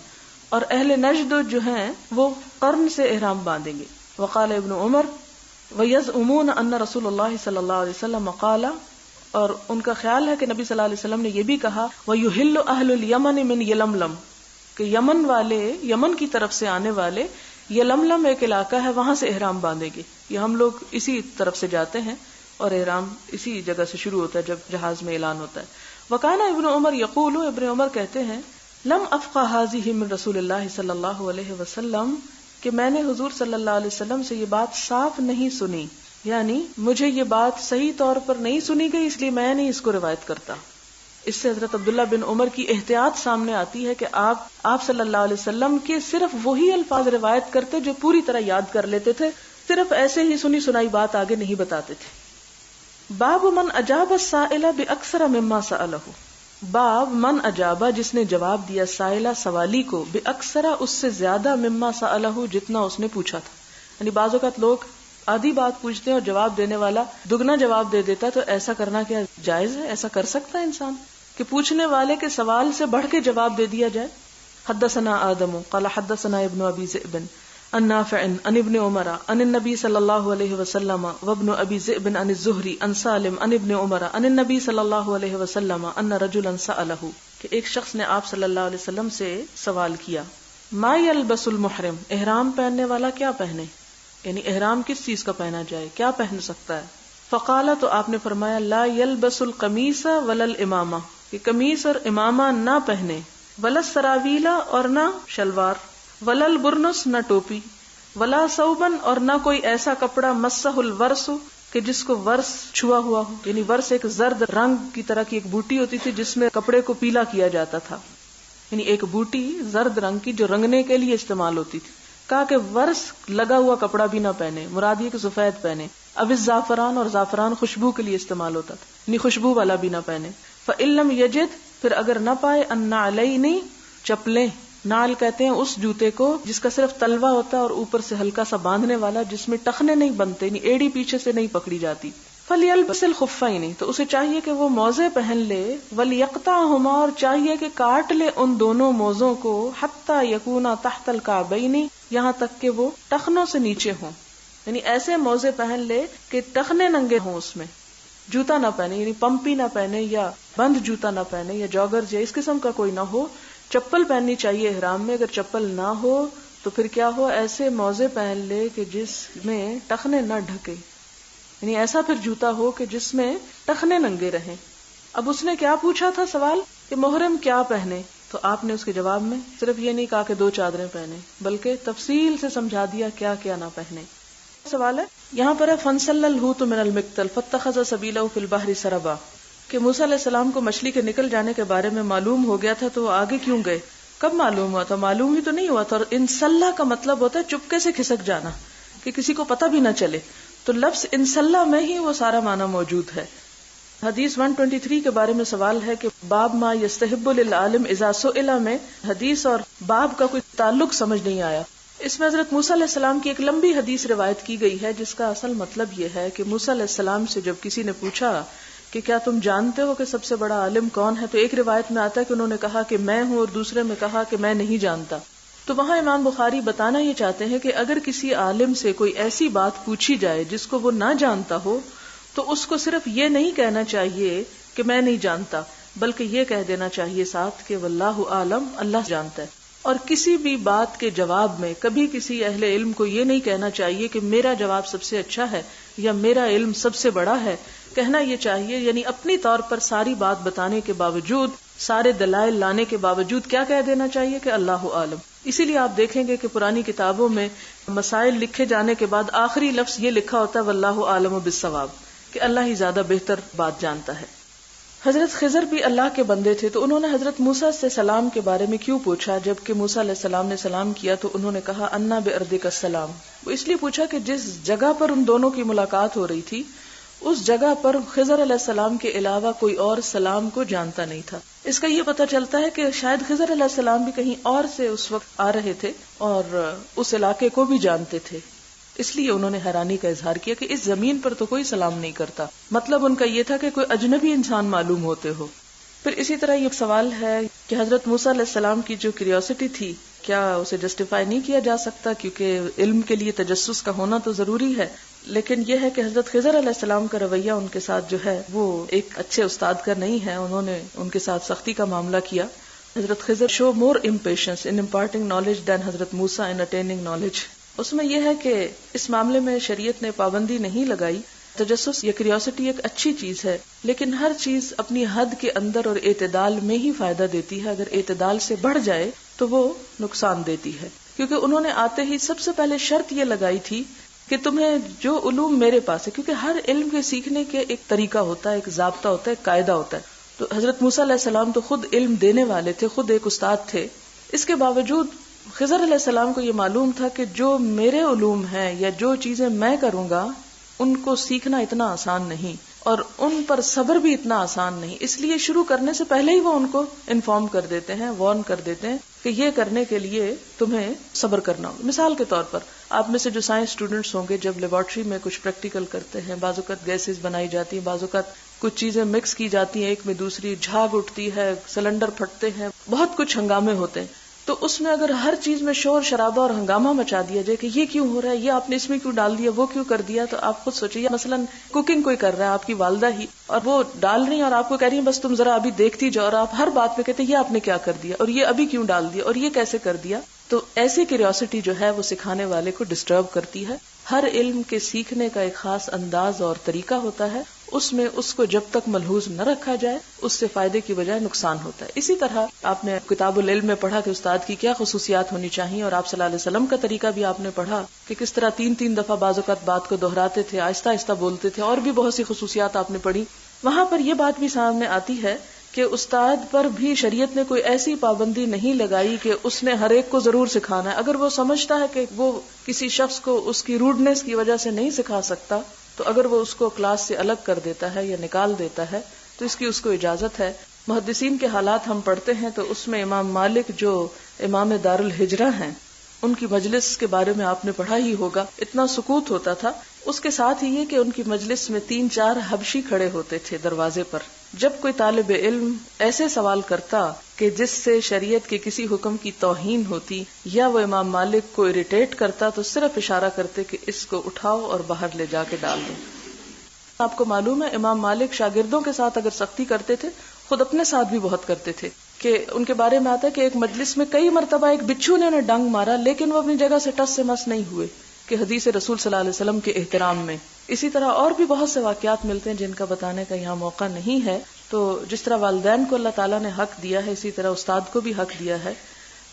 اور اہل نجد جو ہیں وہ قرن سے احرام باندھیں گے. وقال ابن عمر وَيَزْعُمُونَ أَنَّ رسول اللہ صلی اللہ علیہ وسلم قال، اور ان کا خیال ہے کہ نبی صلی اللہ علیہ وسلم نے یہ بھی کہا، وَيُحِلُّ أَهْلُ الْيَمَنِ مِنْ يَلَمْلَمْ، کہ یمن والے، یمن کی طرف سے آنے والے، یلملم ایک علاقہ ہے وہاں سے احرام باندھیں گے. یہ ہم لوگ اسی طرف سے جاتے ہیں اور احرام اسی جگہ سے شروع ہوتا ہے جب جہاز میں اعلان ہوتا ہے. وکانا ابن عمر یقول، ابن عمر کہتے ہیں، لم افقہ هذه من رسول اللہ صلی اللہ علیہ وسلم، کہ میں نے حضور صلی اللہ علیہ وسلم سے یہ بات صاف نہیں سنی، یعنی مجھے یہ بات صحیح طور پر نہیں سنی گئی، اس لیے میں نہیں اس کو روایت کرتا. اس سے حضرت عبداللہ بن عمر کی احتیاط سامنے آتی ہے کہ آپ صلی اللہ علیہ وسلم کے صرف وہی الفاظ روایت کرتے جو پوری طرح یاد کر لیتے تھے، صرف ایسے ہی سنی سنائی بات آگے نہیں بتاتے تھے. باب من اجاب السائل باکثر مما سألہ، باب من اجابہ، جس نے جواب دیا سائلہ سوالی کو، بے اکثرا اس سے زیادہ، مما سألہ جتنا اس نے پوچھا تھا. یعنی بعض اوقات لوگ آدھی بات پوچھتے ہیں اور جواب دینے والا دگنا جواب دے دیتا ہے، تو ایسا کرنا کیا جائز ہے؟ ایسا کر سکتا ہے انسان کہ پوچھنے والے کے سوال سے بڑھ کے جواب دے دیا جائے؟ حدثنا آدم قال حدثنا ابن ابی ذئب عن نافع عن ابن عمر عن النبي صلی اللہ علیہ وسلم وابن ابی ذئب عن الزہری عن سالم عن ابن عمر عن النبي صلی اللہ علیہ وسلم ان رجلا سألہ، کہ ایک شخص نے آپ صلی اللہ علیہ وسلم سے سوال کیا، ما یلبس المحرم، احرام پہننے والا کیا پہنے، یعنی احرام کس چیز کا پہنا جائے، کیا پہن سکتا ہے؟ فقال، تو آپ نے فرمایا، لا یلبس القمیص ولا الامامہ، کہ قمیص اور امامہ نہ پہنے، ولا السراویل اور نہ شلوار، ولا البرنس نہ ٹوپی، ولا ثوبن اور نہ کوئی ایسا کپڑا مسہ الورس کہ جس کو ورس چھوا ہوا ہو. یعنی ورس ایک زرد رنگ کی طرح کی ایک بوٹی ہوتی تھی جس میں کپڑے کو پیلا کیا جاتا تھا، یعنی ایک بوٹی زرد رنگ کی جو رنگنے کے لیے استعمال ہوتی تھی. کہا کہ ورس لگا ہوا کپڑا بھی نہ پہنے، مراد یہ کہ سفید پہنے. اب زعفران، اور زعفران خوشبو کے لیے استعمال ہوتا تھا، یعنی خوشبو والا بھی نہ پہنے. فإن لم یجد، پھر اگر نہ پائے، النعلین، چپلیں. نال کہتے ہیں اس جوتے کو جس کا صرف تلوا ہوتا ہے اور اوپر سے ہلکا سا باندھنے والا، جس میں ٹخنے نہیں بنتے، یعنی ایڑی پیچھے سے نہیں پکڑی جاتی. فلیلبس الخفین، تو اسے چاہیے کہ وہ موزے پہن لے. ولیقطعہما، اور چاہیے کہ کاٹ لے ان دونوں موزوں کو. حتی یکونا تحت الکعبین، یہاں تک کہ وہ ٹخنوں سے نیچے ہوں، یعنی ایسے موزے پہن لے کہ ٹخنے ننگے ہوں اس میں. جوتا نہ پہنے، یعنی پمپی نہ پہنے یا بند جوتا نہ پہنے یا جاگرز یا اس قسم کا کوئی نہ ہو. چپل پہننی چاہیے احرام میں، اگر چپل نہ ہو تو پھر کیا ہو، ایسے موزے پہن لے کہ جس میں ٹخنے نہ ڈھکے، یعنی ایسا پھر جوتا ہو کہ جس میں ٹخنے ننگے رہیں. اب اس نے کیا پوچھا تھا سوال کہ محرم کیا پہنے، تو آپ نے اس کے جواب میں صرف یہ نہیں کہا کہ 2 چادریں پہنے، بلکہ تفصیل سے سمجھا دیا کیا کیا نہ پہنے. سوال ہے یہاں پر ہے فَانْسَلَّ الْحُوتُ مِنَ الْمِقْتَلِ فَاتَّخَذَ سَبِيلَهُ فِي الْبَحْرِ سَرَبًا، کہ موسیٰ علیہ السلام کو مچھلی کے نکل جانے کے بارے میں معلوم ہو گیا تھا تو وہ آگے کیوں گئے؟ کب معلوم ہوا تھا؟ معلوم ہی تو نہیں ہوا تھا. اور انسلّہ کا مطلب ہوتا ہے چپکے سے کھسک جانا، کہ کسی کو پتہ بھی نہ چلے. تو لفظ انسلّہ میں ہی وہ سارا معنی موجود ہے. حدیث 123 کے بارے میں سوال ہے کہ باب ما یستحب للعالم اذا سئل میں حدیث اور باب کا کوئی تعلق سمجھ نہیں آیا. اس میں حضرت موسیٰ علیہ السلام کی ایک لمبی حدیث روایت کی گئی ہے جس کا اصل مطلب یہ ہے کہ موسیٰ علیہ السلام سے جب کسی نے پوچھا کہ کیا تم جانتے ہو کہ سب سے بڑا عالم کون ہے، تو ایک روایت میں آتا ہے کہ انہوں نے کہا کہ میں ہوں، اور دوسرے میں کہا کہ میں نہیں جانتا. تو وہاں امام بخاری بتانا یہ چاہتے ہیں کہ اگر کسی عالم سے کوئی ایسی بات پوچھی جائے جس کو وہ نہ جانتا ہو تو اس کو صرف یہ نہیں کہنا چاہیے کہ میں نہیں جانتا، بلکہ یہ کہہ دینا چاہیے ساتھ کہ واللہ عالم، اللہ جانتا ہے. اور کسی بھی بات کے جواب میں کبھی کسی اہل علم کو یہ نہیں کہنا چاہیے کہ میرا جواب سب سے اچھا ہے یا میرا علم سب سے بڑا ہے. کہنا یہ چاہیے، یعنی اپنی طور پر ساری بات بتانے کے باوجود، سارے دلائل لانے کے باوجود کیا کہہ دینا چاہیے کہ اللہ عالم. اسی لیے آپ دیکھیں گے کہ پرانی کتابوں میں مسائل لکھے جانے کے بعد آخری لفظ یہ لکھا ہوتا ہے واللہ عالم بالصواب، کہ اللہ ہی زیادہ بہتر بات جانتا ہے. حضرت خضر بھی اللہ کے بندے تھے، تو انہوں نے حضرت موسیٰ سے سلام کے بارے میں کیوں پوچھا؟ جبکہ موسیٰ علیہ السلام نے سلام کیا تو انہوں نے کہا انا بأرضک السلام. وہ اس لیے پوچھا کہ جس جگہ پر ان دونوں کی ملاقات ہو رہی تھی اس جگہ پر خضر علیہ السلام کے علاوہ کوئی اور سلام کو جانتا نہیں تھا. اس کا یہ پتہ چلتا ہے کہ شاید خضر علیہ السلام بھی کہیں اور سے اس وقت آ رہے تھے اور اس علاقے کو بھی جانتے تھے، اس لیے انہوں نے حیرانی کا اظہار کیا کہ اس زمین پر تو کوئی سلام نہیں کرتا. مطلب ان کا یہ تھا کہ کوئی اجنبی انسان معلوم ہوتے ہو. پھر اسی طرح یہ سوال ہے کہ حضرت موسیٰ علیہ السلام کی جو کیوریوسٹی تھی کیا اسے جسٹیفائی نہیں کیا جا سکتا، کیونکہ علم کے لیے تجسس کا ہونا تو ضروری ہے. لیکن یہ ہے کہ حضرت خضر علیہ السلام کا رویہ ان کے ساتھ جو ہے وہ ایک اچھے استاد کا نہیں ہے. انہوں نے ان کے ساتھ سختی کا معاملہ کیا. حضرت خضر شو مور امپیشنس ان امپارٹنگ نالج دین حضرت موسیٰ ان اٹیننگ نالج. اس میں یہ ہے کہ اس معاملے میں شریعت نے پابندی نہیں لگائی. تجسس یا کیوریوسٹی ایک اچھی چیز ہے، لیکن ہر چیز اپنی حد کے اندر اور اعتدال میں ہی فائدہ دیتی ہے. اگر اعتدال سے بڑھ جائے تو وہ نقصان دیتی ہے. کیونکہ انہوں نے آتے ہی سب سے پہلے شرط یہ لگائی تھی کہ تمہیں جو علوم میرے پاس ہے، کیونکہ ہر علم کے سیکھنے کے ایک طریقہ ہوتا ہے، ایک ضابطہ ہوتا ہے، ایک قاعدہ ہوتا ہے. تو حضرت موسیٰ علیہ السلام تو خود علم دینے والے تھے، خود ایک استاد تھے. اس کے باوجود خضر علیہ السلام کو یہ معلوم تھا کہ جو میرے علوم ہیں یا جو چیزیں میں کروں گا ان کو سیکھنا اتنا آسان نہیں. اور ان پر صبر بھی اتنا آسان نہیں، اس لیے شروع کرنے سے پہلے ہی وہ ان کو انفارم کر دیتے ہیں، وارن کر دیتے ہیں کہ یہ کرنے کے لیے تمہیں صبر کرنا ہوگا۔ مثال کے طور پر آپ میں سے جو سائنس اسٹوڈنٹس ہوں گے، جب لیبارٹری میں کچھ پریکٹیکل کرتے ہیں، بعض اوقات گیسز بنائی جاتی ہیں، بعض اوقات کچھ چیزیں مکس کی جاتی ہیں ایک میں دوسری، جھاگ اٹھتی ہے، سلنڈر پھٹتے ہیں، بہت کچھ ہنگامے ہوتے ہیں، تو اس میں اگر ہر چیز میں شور شرابہ اور ہنگامہ مچا دیا جائے کہ یہ کیوں ہو رہا ہے، یہ آپ نے اس میں کیوں ڈال دیا، وہ کیوں کر دیا، تو آپ خود سوچیے، مثلا کوکنگ کوئی کر رہا ہے، آپ کی والدہ ہی، اور وہ ڈال رہی ہیں اور آپ کو کہہ رہی ہیں بس تم ذرا ابھی دیکھتی جاؤ، اور آپ ہر بات میں کہتے ہیں یہ آپ نے کیا کر دیا، اور یہ ابھی کیوں ڈال دیا، اور یہ کیسے کر دیا، تو ایسی کیوریوسٹی جو ہے وہ سکھانے والے کو ڈسٹرب کرتی ہے۔ ہر علم کے سیکھنے کا ایک خاص انداز اور طریقہ ہوتا ہے، اس میں اس کو جب تک ملحوظ نہ رکھا جائے اس سے فائدے کی بجائے نقصان ہوتا ہے۔ اسی طرح آپ نے کتاب العلم میں پڑھا کہ استاد کی کیا خصوصیات ہونی چاہیے، اور آپ صلی اللہ علیہ وسلم کا طریقہ بھی آپ نے پڑھا کہ کس طرح 3 دفعہ بعض اوقات بات کو دہراتے تھے، آہستہ آہستہ بولتے تھے، اور بھی بہت سی خصوصیات آپ نے پڑھی۔ وہاں پر یہ بات بھی سامنے آتی ہے کہ استاد پر بھی شریعت نے کوئی ایسی پابندی نہیں لگائی کہ اس نے ہر ایک کو ضرور سکھانا ہے۔ اگر وہ سمجھتا ہے کہ وہ کسی شخص کو اس کی روڈنس کی وجہ سے نہیں سکھا سکتا، تو اگر وہ اس کو کلاس سے الگ کر دیتا ہے یا نکال دیتا ہے تو اس کی اس کو اجازت ہے۔ محدثین کے حالات ہم پڑھتے ہیں تو اس میں امام مالک جو امام دار الہجرہ ہیں، ان کی مجلس کے بارے میں آپ نے پڑھا ہی ہوگا، اتنا سکوت ہوتا تھا۔ اس کے ساتھ ہی یہ کہ ان کی مجلس میں 3-4 حبشی کھڑے ہوتے تھے دروازے پر۔ جب کوئی طالب علم ایسے سوال کرتا کہ جس سے شریعت کے کسی حکم کی توہین ہوتی یا وہ امام مالک کو اریٹیٹ کرتا، تو صرف اشارہ کرتے کہ اس کو اٹھاؤ اور باہر لے جا کے ڈال دو۔ آپ کو معلوم ہے امام مالک شاگردوں کے ساتھ اگر سختی کرتے تھے، خود اپنے ساتھ بھی بہت کرتے تھے، کہ ان کے بارے میں آتا ہے کہ ایک مجلس میں کئی مرتبہ ایک بچھو نے انہیں ڈنگ مارا، لیکن وہ اپنی جگہ سے ٹس سے مس نہیں ہوئے، کہ حدیث رسول صلی اللہ علیہ وسلم کے احترام میں۔ اسی طرح اور بھی بہت سے واقعات ملتے ہیں جن کا بتانے کا یہاں موقع نہیں ہے۔ تو جس طرح والدین کو اللہ تعالیٰ نے حق دیا ہے، اسی طرح استاد کو بھی حق دیا ہے۔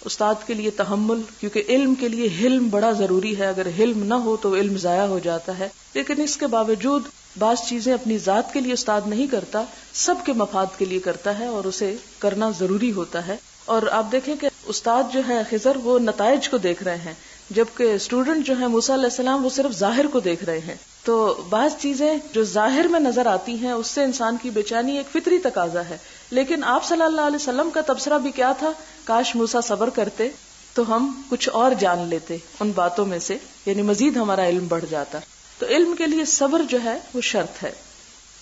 استاد کے لیے تحمل، کیونکہ علم کے لیے حلم بڑا ضروری ہے، اگر حلم نہ ہو تو علم ضائع ہو جاتا ہے، لیکن اس کے باوجود بعض چیزیں اپنی ذات کے لیے استاد نہیں کرتا، سب کے مفاد کے لیے کرتا ہے، اور اسے کرنا ضروری ہوتا ہے۔ اور آپ دیکھیں کہ استاد جو ہے خضر، وہ نتائج کو دیکھ رہے ہیں، جبکہ اسٹوڈنٹ جو ہے موسیٰ علیہ السلام وہ صرف ظاہر کو دیکھ رہے ہیں۔ تو بعض چیزیں جو ظاہر میں نظر آتی ہیں اس سے انسان کی بے چینی ایک فطری تقاضا ہے، لیکن آپ صلی اللہ علیہ وسلم کا تبصرہ بھی کیا تھا؟ کاش موسیٰ صبر کرتے تو ہم کچھ اور جان لیتے ان باتوں میں سے، یعنی مزید ہمارا علم بڑھ جاتا۔ تو علم کے لیے صبر جو ہے وہ شرط ہے۔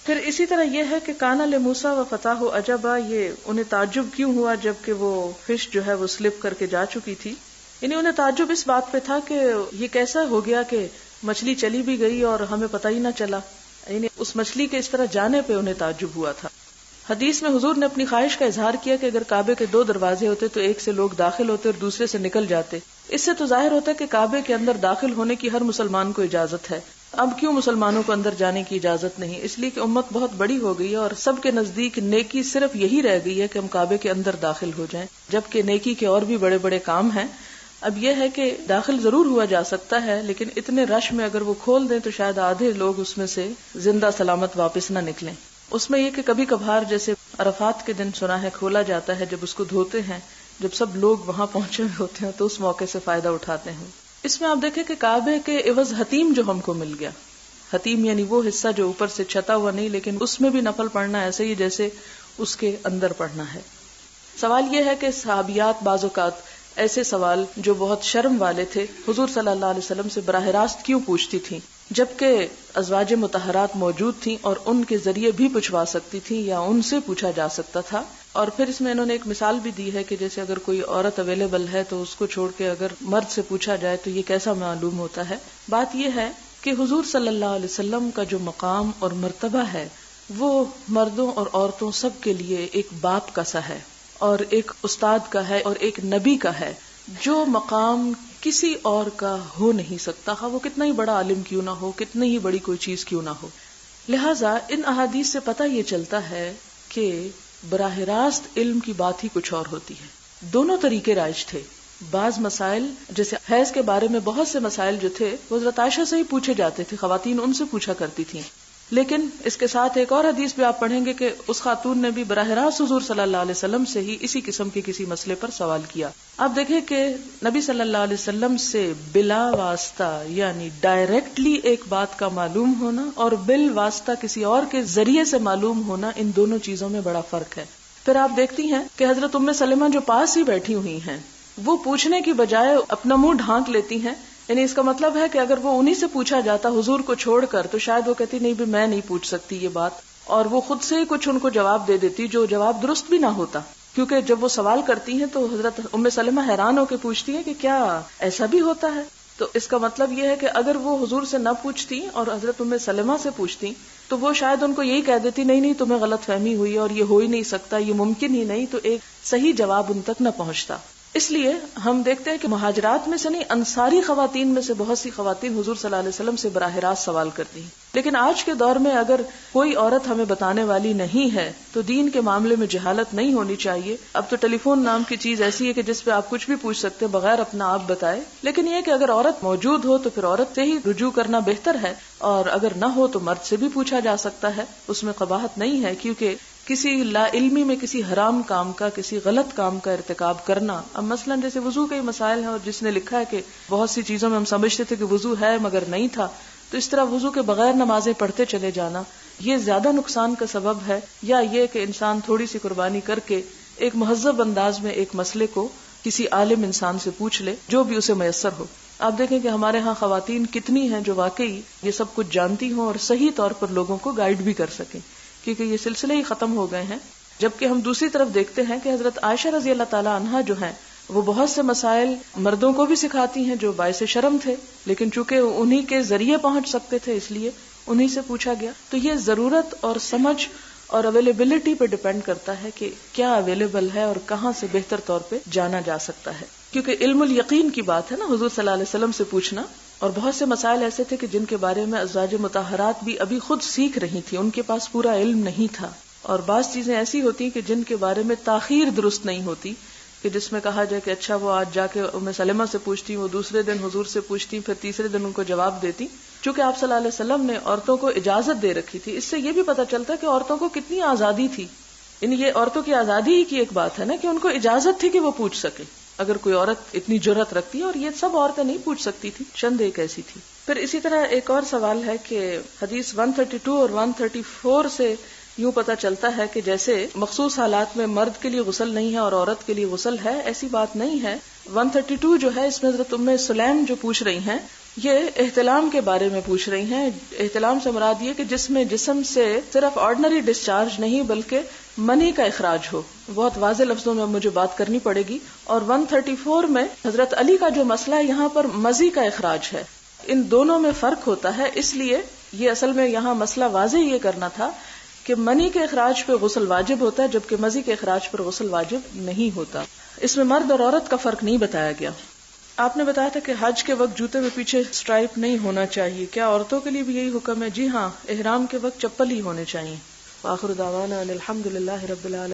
پھر اسی طرح یہ ہے کہ کان لموسیٰ و فتاہ عجبا، یہ انہیں تعجب کیوں ہوا جبکہ وہ فش جو ہے وہ سلپ کر کے جا چکی تھی، یعنی انہیں تعجب اس بات پہ تھا کہ یہ کیسا ہو گیا کہ مچھلی چلی بھی گئی اور ہمیں پتہ ہی نہ چلا، یعنی اس مچھلی کے اس طرح جانے پہ انہیں تعجب ہوا تھا۔ حدیث میں حضور نے اپنی خواہش کا اظہار کیا کہ اگر کعبے کے 2 دروازے ہوتے تو ایک سے لوگ داخل ہوتے اور دوسرے سے نکل جاتے۔ اس سے تو ظاہر ہوتا ہے کہ کعبے کے اندر داخل ہونے کی ہر مسلمان کو اجازت ہے۔ اب کیوں مسلمانوں کو اندر جانے کی اجازت نہیں؟ اس لیے کہ امت بہت بڑی ہو گئی ہے اور سب کے نزدیک نیکی صرف یہی رہ گئی ہے کہ ہم کعبے کے اندر داخل ہو جائیں، جبکہ نیکی کے اور بھی بڑے بڑے کام ہیں۔ اب یہ ہے کہ داخل ضرور ہوا جا سکتا ہے، لیکن اتنے رش میں اگر وہ کھول دیں تو شاید آدھے لوگ اس میں سے زندہ سلامت واپس نہ نکلیں۔ اس میں یہ کہ کبھی کبھار جیسے عرفات کے دن سنا ہے کھولا جاتا ہے، جب اس کو دھوتے ہیں، جب سب لوگ وہاں پہنچے ہوئے ہوتے ہیں تو اس موقع سے فائدہ اٹھاتے ہیں۔ اس میں آپ دیکھیں کہ کعبے کے عوض حتیم جو ہم کو مل گیا، حتیم یعنی وہ حصہ جو اوپر سے چھتا ہوا نہیں، لیکن اس میں بھی نفل پڑھنا ایسے ہی جیسے اس کے اندر پڑھنا ہے۔ سوال یہ ہے کہ صحابیات بعض اوقات ایسے سوال جو بہت شرم والے تھے حضور صلی اللہ علیہ وسلم سے براہ راست کیوں پوچھتی تھیں، جبکہ ازواج مطہرات موجود تھیں اور ان کے ذریعے بھی پوچھوا سکتی تھیں یا ان سے پوچھا جا سکتا تھا۔ اور پھر اس میں انہوں نے ایک مثال بھی دی ہے کہ جیسے اگر کوئی عورت اویلیبل ہے تو اس کو چھوڑ کے اگر مرد سے پوچھا جائے تو یہ کیسا معلوم ہوتا ہے۔ بات یہ ہے کہ حضور صلی اللہ علیہ وسلم کا جو مقام اور مرتبہ ہے وہ مردوں اور عورتوں سب کے لیے ایک باپ کا سا ہے اور ایک استاد کا ہے اور ایک نبی کا ہے، جو مقام کسی اور کا ہو نہیں سکتا، ہاں وہ کتنا ہی بڑا عالم کیوں نہ ہو، کتنی ہی بڑی کوئی چیز کیوں نہ ہو۔ لہٰذا ان احادیث سے پتہ یہ چلتا ہے کہ براہ راست علم کی بات ہی کچھ اور ہوتی ہے۔ دونوں طریقے رائج تھے۔ بعض مسائل جیسے حیض کے بارے میں بہت سے مسائل جو تھے وہ حضرت عائشہ سے ہی پوچھے جاتے تھے، خواتین ان سے پوچھا کرتی تھیں، لیکن اس کے ساتھ ایک اور حدیث بھی آپ پڑھیں گے کہ اس خاتون نے بھی براہ راست حضور صلی اللہ علیہ وسلم سے ہی اسی قسم کے کسی مسئلے پر سوال کیا. آپ دیکھیں کہ نبی صلی اللہ علیہ وسلم سے بلا واسطہ یعنی ڈائریکٹلی ایک بات کا معلوم ہونا اور بال واسطہ کسی اور کے ذریعے سے معلوم ہونا، ان دونوں چیزوں میں بڑا فرق ہے. پھر آپ دیکھتی ہیں کہ حضرت ام سلمہ جو پاس ہی بیٹھی ہوئی ہیں وہ پوچھنے کی بجائے اپنا منہ ڈھانک لیتی ہیں. یعنی اس کا مطلب ہے کہ اگر وہ انہی سے پوچھا جاتا حضور کو چھوڑ کر تو شاید وہ کہتی نہیں بھی میں نہیں پوچھ سکتی یہ بات، اور وہ خود سے ہی کچھ ان کو جواب دے دیتی جو جواب درست بھی نہ ہوتا. کیونکہ جب وہ سوال کرتی ہیں تو حضرت ام سلمہ حیران ہو کے پوچھتی ہیں کہ کیا ایسا بھی ہوتا ہے؟ تو اس کا مطلب یہ ہے کہ اگر وہ حضور سے نہ پوچھتی اور حضرت ام سلمہ سے پوچھتی تو وہ شاید ان کو یہی کہہ دیتی نہیں تمہیں غلط فہمی ہوئی اور یہ ہو ہی نہیں سکتا، یہ ممکن ہی نہیں، تو ایک صحیح جواب ان تک نہ پہنچتا. اس لیے ہم دیکھتے ہیں کہ مہاجرات میں سے نہیں، انصاری خواتین میں سے بہت سی خواتین حضور صلی اللہ علیہ وسلم سے براہ راست سوال کرتی ہیں. لیکن آج کے دور میں اگر کوئی عورت ہمیں بتانے والی نہیں ہے تو دین کے معاملے میں جہالت نہیں ہونی چاہیے. اب تو ٹیلی فون نام کی چیز ایسی ہے کہ جس پہ آپ کچھ بھی پوچھ سکتے بغیر اپنا آپ بتائے. لیکن یہ کہ اگر عورت موجود ہو تو پھر عورت سے ہی رجوع کرنا بہتر ہے، اور اگر نہ ہو تو مرد سے بھی پوچھا جا سکتا ہے، اس میں قباحت نہیں ہے. کیونکہ کسی لا علمی میں کسی حرام کام کا، کسی غلط کام کا ارتکاب کرنا، اب مثلا جیسے وضو کے مسائل ہیں اور جس نے لکھا ہے کہ بہت سی چیزوں میں ہم سمجھتے تھے کہ وضو ہے مگر نہیں تھا، تو اس طرح وضو کے بغیر نمازیں پڑھتے چلے جانا یہ زیادہ نقصان کا سبب ہے، یا یہ کہ انسان تھوڑی سی قربانی کر کے ایک مہذب انداز میں ایک مسئلے کو کسی عالم انسان سے پوچھ لے جو بھی اسے میسر ہو. آپ دیکھیں کہ ہمارے ہاں خواتین کتنی ہیں جو واقعی یہ سب کچھ جانتی ہوں اور صحیح طور پر لوگوں کو گائیڈ بھی کر سکیں، کیونکہ یہ سلسلے ہی ختم ہو گئے ہیں. جبکہ ہم دوسری طرف دیکھتے ہیں کہ حضرت عائشہ رضی اللہ تعالی عنہا جو ہیں وہ بہت سے مسائل مردوں کو بھی سکھاتی ہیں جو باعث شرم تھے، لیکن چونکہ انہی کے ذریعے پہنچ سکتے تھے اس لیے انہی سے پوچھا گیا. تو یہ ضرورت اور سمجھ اور اویلیبلٹی پہ ڈیپینڈ کرتا ہے کہ کیا اویلیبل ہے اور کہاں سے بہتر طور پہ جانا جا سکتا ہے. کیونکہ علم الیقین کی بات ہے نا حضور صلی اللہ علیہ وسلم سے پوچھنا، اور بہت سے مسائل ایسے تھے کہ جن کے بارے میں ازواج مطہرات بھی ابھی خود سیکھ رہی تھی، ان کے پاس پورا علم نہیں تھا. اور بعض چیزیں ایسی ہوتی کہ جن کے بارے میں تاخیر درست نہیں ہوتی، کہ جس میں کہا جائے کہ اچھا وہ آج جا کے ام سلمہ سے پوچھتی، وہ دوسرے دن حضور سے پوچھتی، پھر تیسرے دن ان کو جواب دیتی. چونکہ آپ صلی اللہ علیہ وسلم نے عورتوں کو اجازت دے رکھی تھی. اس سے یہ بھی پتہ چلتا ہے کہ عورتوں کو کتنی آزادی تھی. یعنی یہ عورتوں کی آزادی ہی کی ایک بات ہے نا کہ ان کو اجازت تھی کہ وہ پوچھ سکے. اگر کوئی عورت اتنی جرأت رکھتی ہے، اور یہ سب عورتیں نہیں پوچھ سکتی تھی، چند ایک ایسی تھی. پھر اسی طرح ایک اور سوال ہے کہ حدیث 132 اور 134 سے یوں پتہ چلتا ہے کہ جیسے مخصوص حالات میں مرد کے لیے غسل نہیں ہے اور عورت کے لیے غسل ہے، ایسی بات نہیں ہے. 132 جو ہے اس میں حضرت ام سلیم جو پوچھ رہی ہیں یہ احتلام کے بارے میں پوچھ رہی ہیں. احتلام سے مراد یہ کہ جس میں جسم سے صرف آرڈنری ڈسچارج نہیں بلکہ منی کا اخراج ہو. بہت واضح لفظوں میں مجھے بات کرنی پڑے گی. اور 134 میں حضرت علی کا جو مسئلہ ہے یہاں پر مزی کا اخراج ہے. ان دونوں میں فرق ہوتا ہے، اس لیے یہ اصل میں یہاں مسئلہ واضح یہ کرنا تھا کہ منی کے اخراج پہ غسل واجب ہوتا ہے جبکہ مزی کے اخراج پر غسل واجب نہیں ہوتا. اس میں مرد اور عورت کا فرق نہیں بتایا گیا. آپ نے بتایا تھا کہ حج کے وقت جوتے میں پیچھے اسٹرائپ نہیں ہونا چاہیے، کیا عورتوں کے لیے بھی یہی حکم ہے؟ جی ہاں، احرام کے وقت چپل ہی ہونے چاہیے. وآخر دعوانا ان الحمد للہ رب العالمین.